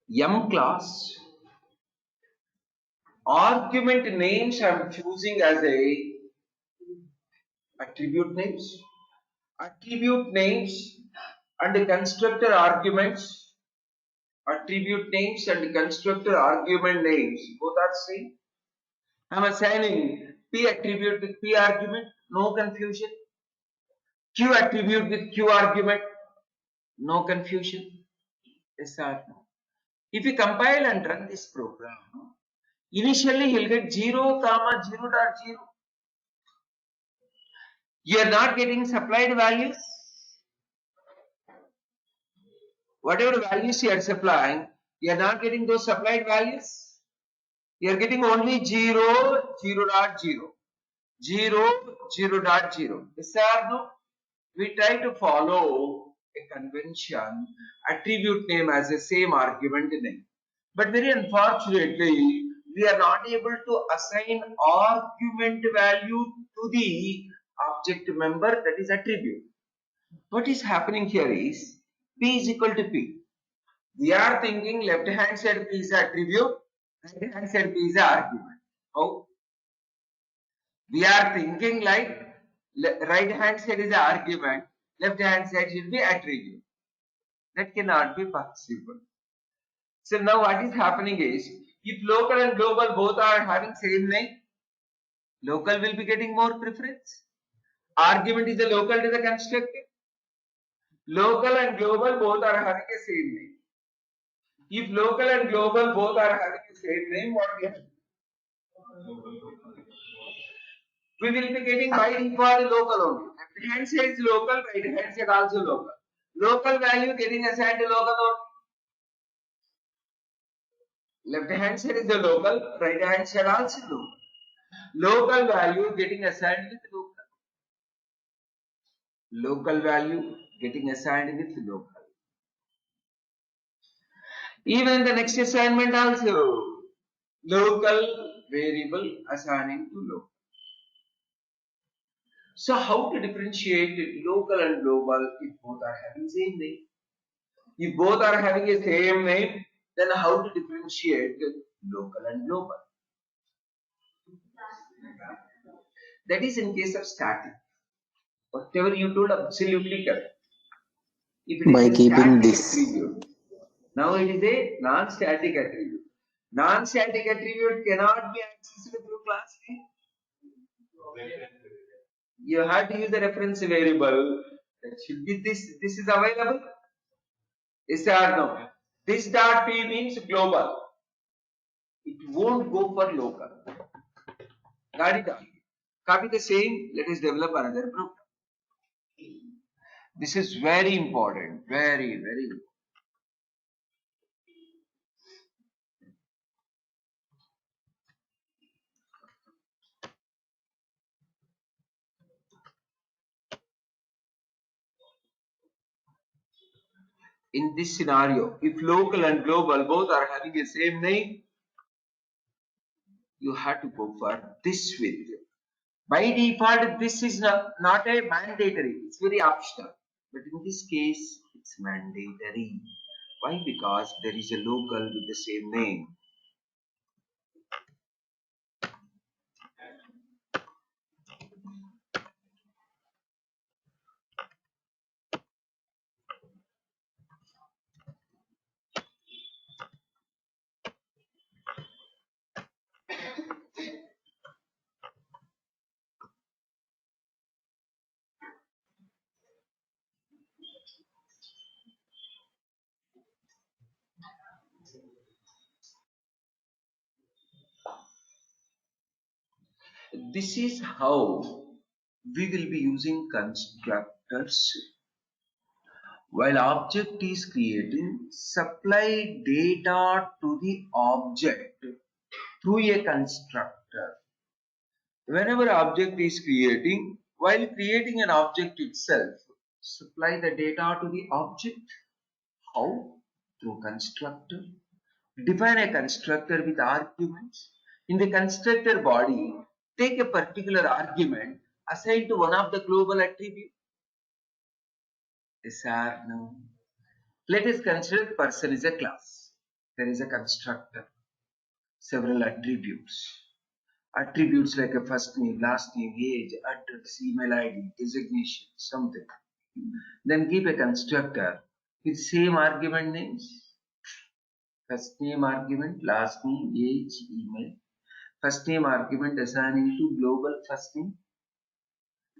M class argument names I'm choosing as a attribute names. Attribute names and the constructor arguments. Attribute names and constructor argument names both are same. I'm assigning P attribute with P argument, no confusion. Q attribute with Q argument, no confusion. Yes or no? If you compile and run this program, initially he'll get 0, comma 0 dot 0. You are not getting supplied values. Whatever values you are supplying, you are not getting those supplied values. You are getting only 0, 0 dot 0. 0, 0 dot 0. Yes or no? We try to follow a convention, attribute name as the same argument name. But very unfortunately, we are not able to assign argument value to the object member, that is attribute. What is happening here is P is equal to P. We are thinking left hand side P is attribute, right hand side P is argument. How? We are thinking like right hand side is argument, left hand side should be attribute. That cannot be possible. So now what is happening is, if local and global both are having same name, local will be getting more preference. Argument is a local to the constructor. Local and global both are having a same name. If local and global both are having the same name, what we have? We will be getting by default local only. Left hand side is local, right hand side also local. Local value getting assigned to local only. Left hand side is the local, right hand side also local. Local value getting assigned with local. Local value getting assigned with local. Even the next assignment also, local variable assigning to local. So how to differentiate local and global if both are having same name? If both are having a same name, then how to differentiate local and global? That is in case of static. Whatever you told, absolutely correct. If it is By a keeping static this, attribute, now it is a non-static attribute. Non-static attribute cannot be accessed through class name. You have to use the reference variable. That should be this. This is available. Yes or no? This dot p means global. It won't go for local. Got it? Copy the same. Let us develop another program. This is very important. Very, very important. In this scenario, if local and global both are having the same name, you have to go for this with. By default, this is not a mandatory, it's very optional. But in this case, it's mandatory. Why? Because there is a local with the same name. This is how we will be using constructors. While object is creating, supply data to the object through a constructor. Whenever object is creating, while creating an object itself, supply the data to the object. How? Through constructor. Define a constructor with arguments. In the constructor body, take a particular argument assigned to one of the global attributes. Yes or no? Let us consider person is a class. there is a constructor, several attributes. Attributes like a first name, last name, age, address, email ID, designation, something. Then keep a constructor with same argument names. First name argument, last name, age, email. First name argument assigning to global first name.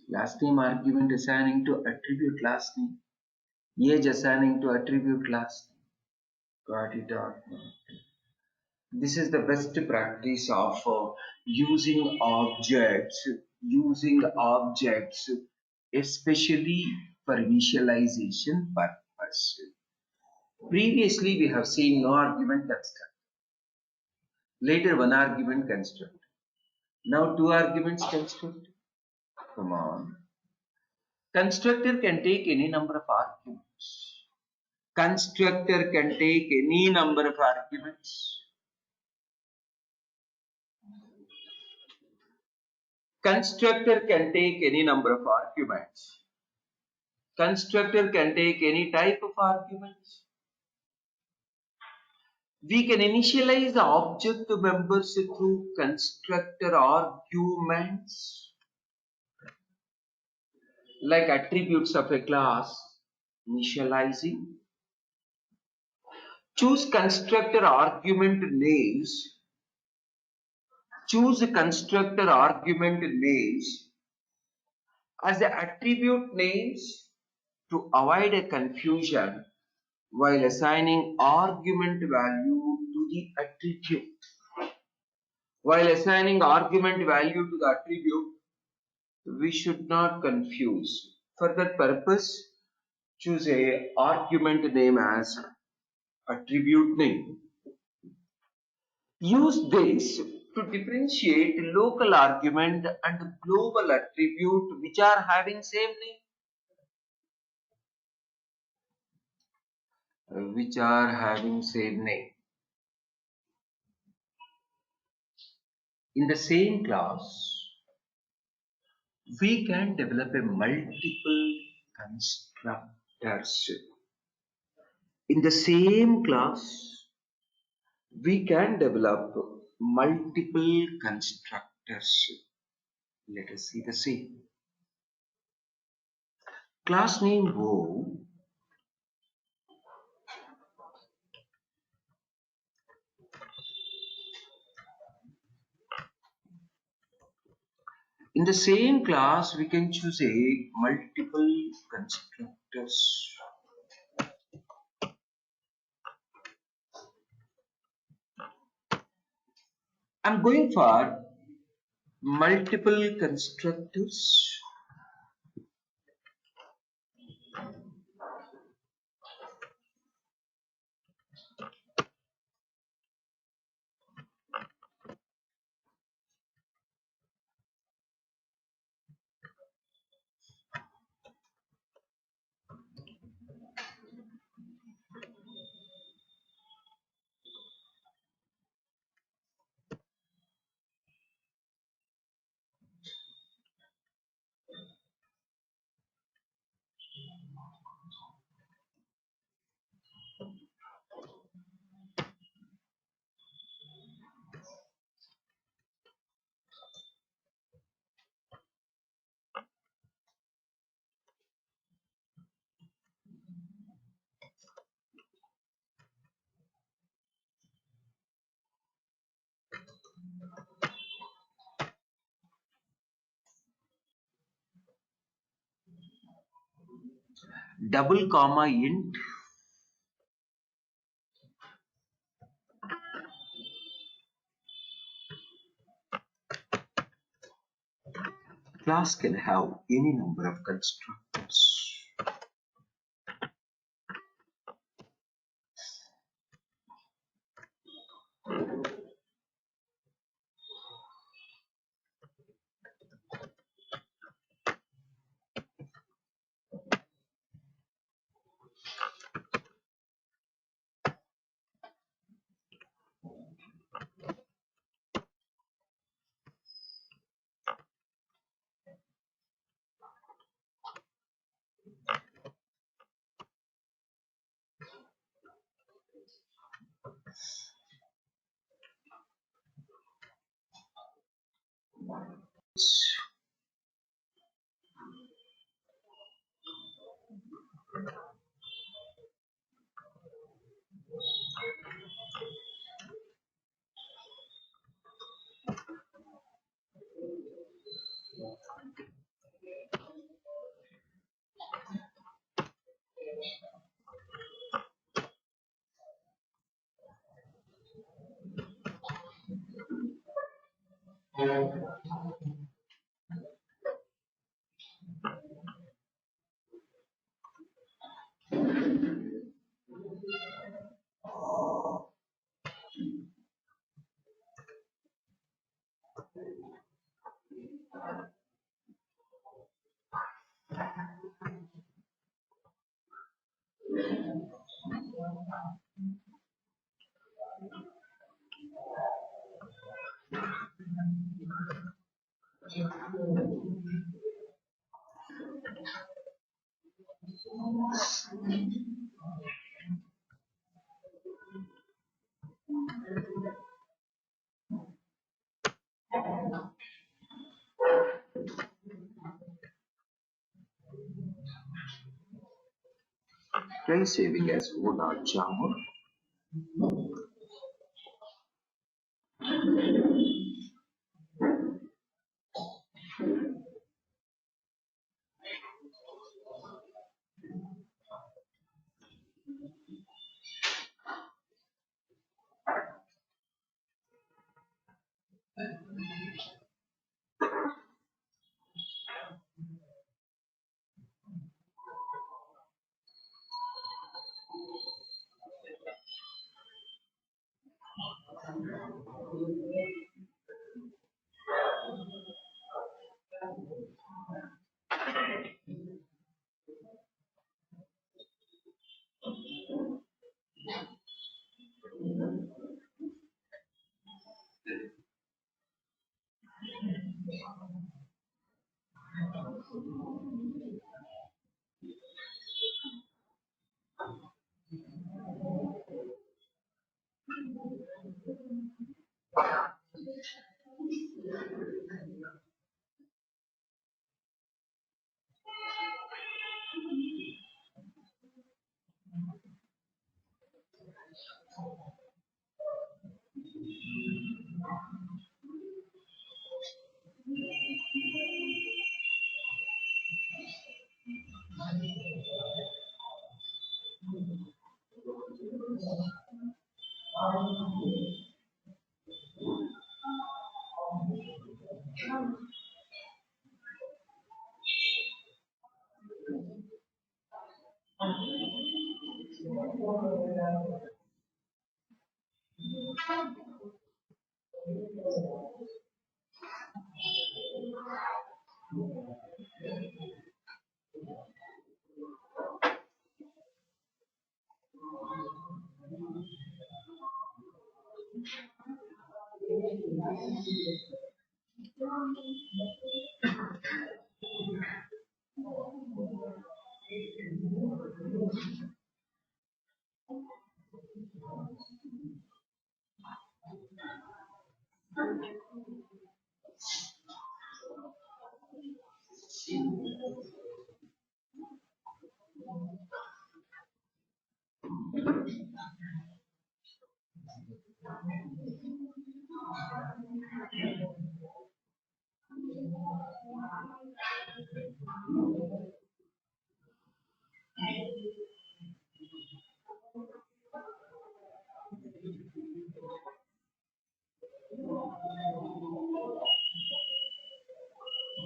Last name argument assigning to attribute last name. Age assigning to attribute last name. Got it or not? This is the best practice of using objects, especially for initialization purpose. Previously, we have seen no argument construct. Later, one argument construct. Now, two arguments construct. Come on. Constructor can take any number of arguments. Constructor can take any number of arguments. Constructor can take any number of arguments. Constructor can take any type of arguments. We can initialize the object members through constructor arguments, like attributes of a class, initializing. Choose constructor argument names. Choose constructor argument names as the attribute names to avoid a confusion while assigning argument value to the attribute. While assigning argument value to the attribute, we should not confuse. For that purpose, choose a argument name as attribute name. Use this to differentiate local argument and global attribute which are having same name. Which are having same name. In the same class, we can develop a multiple constructors. In the same class, we can develop multiple constructors. Let us see the same. Class name O. In the same class, we can choose a multiple constructors. I'm going for multiple constructors. Double comma int. Class can have any number of constructors. Try saving as o.java.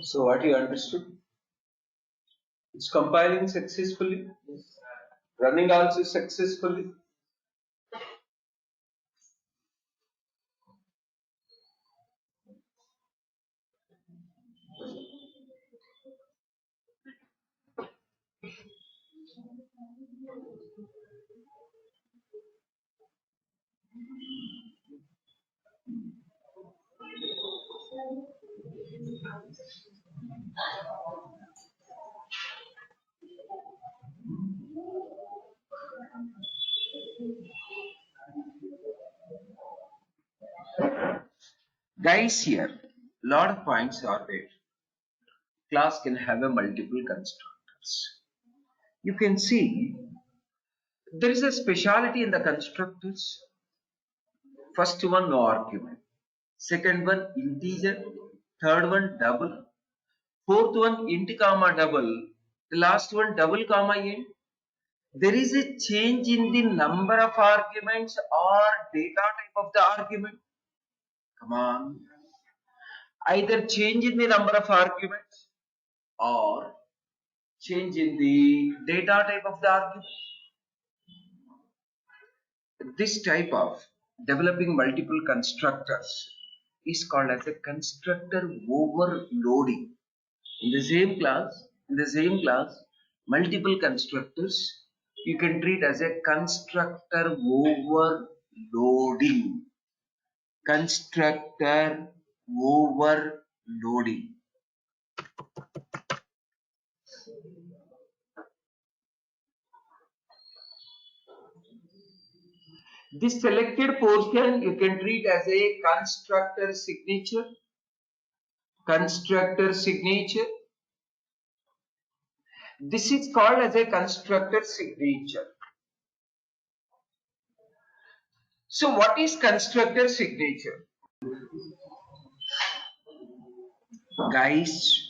So what you understood? It's compiling successfully, running also successfully. Guys, here, lot of points are there. Class can have a multiple constructors. You can see there is a speciality in the constructors. First one, no argument. Second one, integer. Third one, double. Fourth one, int comma double. The last one, double comma int. There is a change in the number of arguments or data type of the argument. Come on. Either change in the number of arguments or change in the data type of the argument. This type of developing multiple constructors is called as a constructor overloading. In the same class, multiple constructors you can treat as a constructor overloading. Constructor overloading. This selected portion you can treat as a constructor signature. Constructor signature. This is called as a constructor signature. So what is constructor signature? Guys,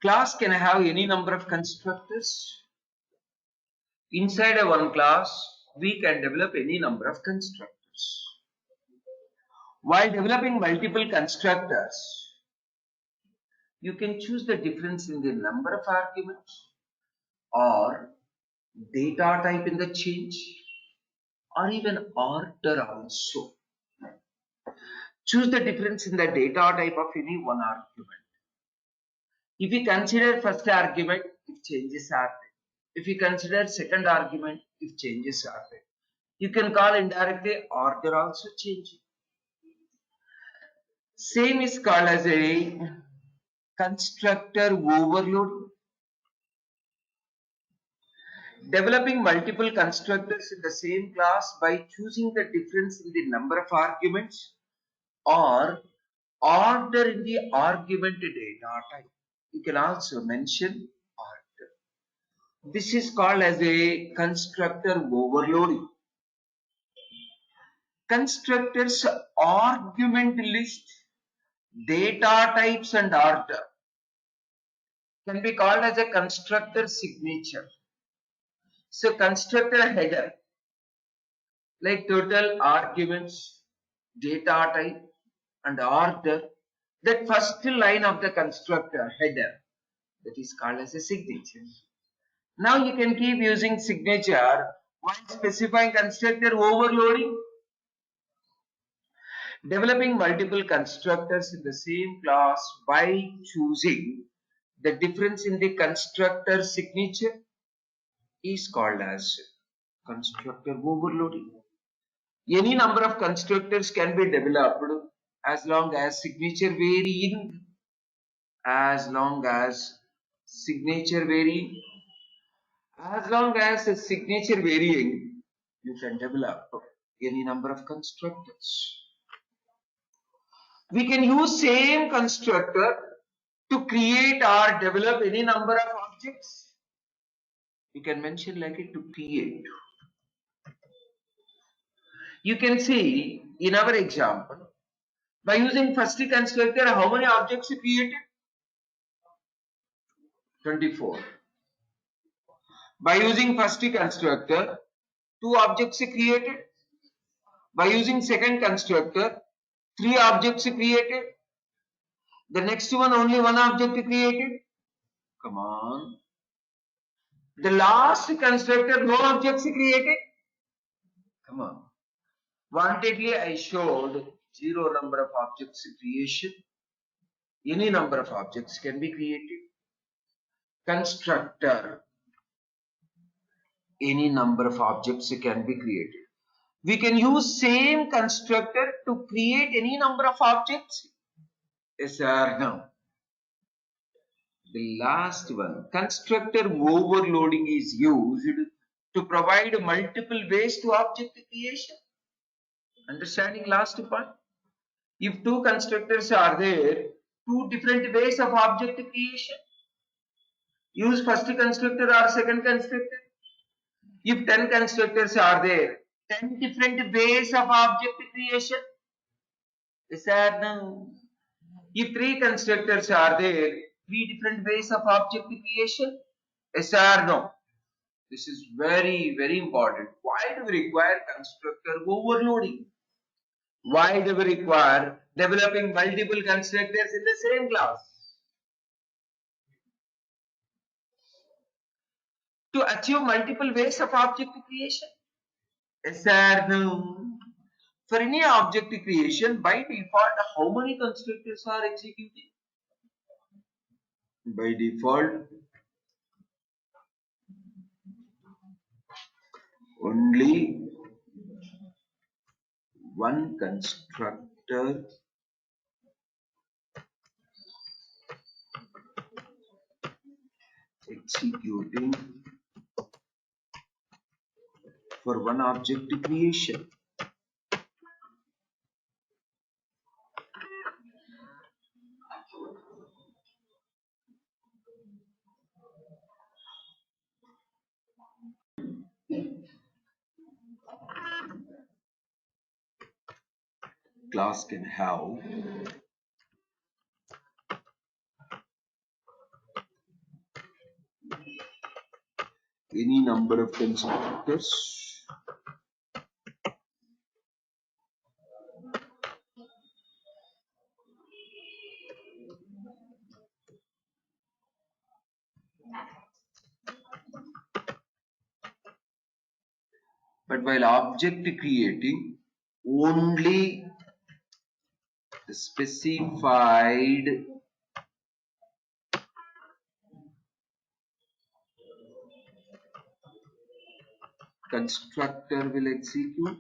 class can have any number of constructors. Inside a one class, we can develop any number of constructors. While developing multiple constructors, you can choose the difference in the number of arguments or data type in the change or even order also. Choose the difference in the data type of any one argument. If we consider first argument, if changes are there. If we consider second argument, if changes are there. You can call indirectly order also changing. Same is called as a constructor overloading. Developing multiple constructors in the same class by choosing the difference in the number of arguments or order in the argument data type. You can also mention order. This is called as a constructor overloading. Constructors argument list, data types and order can be called as a constructor signature. So constructor header like total arguments, data type and order, that first line of the constructor header, that is called as a signature. Now you can keep using signature while specifying constructor overloading. Developing multiple constructors in the same class by choosing the difference in the constructor signature is called as constructor overloading. Any number of constructors can be developed as long as signature varying, as long as signature varying, you can develop any number of constructors. We can use same constructor to create or develop any number of objects. You can mention like it to create. You can see in our example, by using first constructor, how many objects we created? 24. By using first constructor, 2 objects created. By using second constructor, 3 objects created. The next one, only 1 object created. Come on. The last constructor, no objects created. Come on. Wantedly, I showed 0 number of objects creation. Any number of objects can be created. Constructor. Any number of objects can be created. We can use same constructor to create any number of objects. Yes or no? The last one, constructor overloading is used to provide multiple ways to object creation. Understanding last part? If two constructors are there, two different ways of object creation. Use first constructor or second constructor. If 10 constructors are there, 10 different ways of object creation. Yes or no? If 3 constructors are there, 3 different ways of object creation. Yes or no? This is very, very important. Why do we require constructor overloading? Why do we require developing multiple constructors in the same class? To achieve multiple ways of object creation? Yes or no? For any object creation, by default, how many constructors are executing? By default, only one constructor executing for one object creation. Class can have any number of constructors but while object creating, only the specified constructor will execute.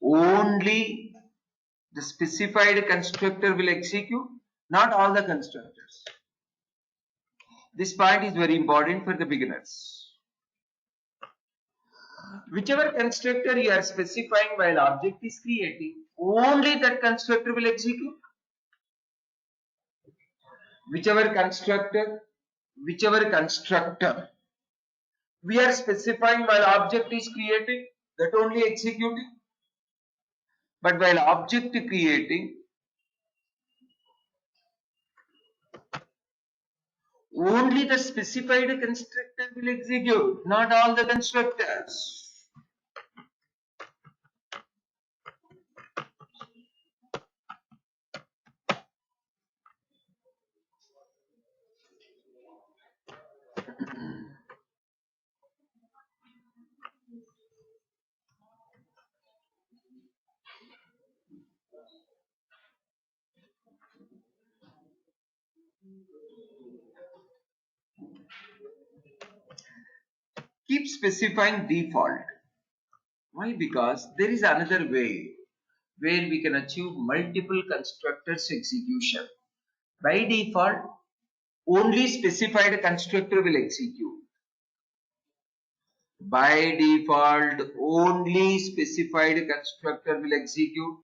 Only the specified constructor will execute, not all the constructors. This point is very important for the beginners. Whichever constructor you are specifying while object is creating, only that constructor will execute. Whichever constructor we are specifying while object is creating, that only executing. But while object creating, only the specified constructor will execute, not all the constructors. Keep specifying default. Why? Because there is another way where we can achieve multiple constructors execution. By default, only specified constructor will execute. By default, only specified constructor will execute.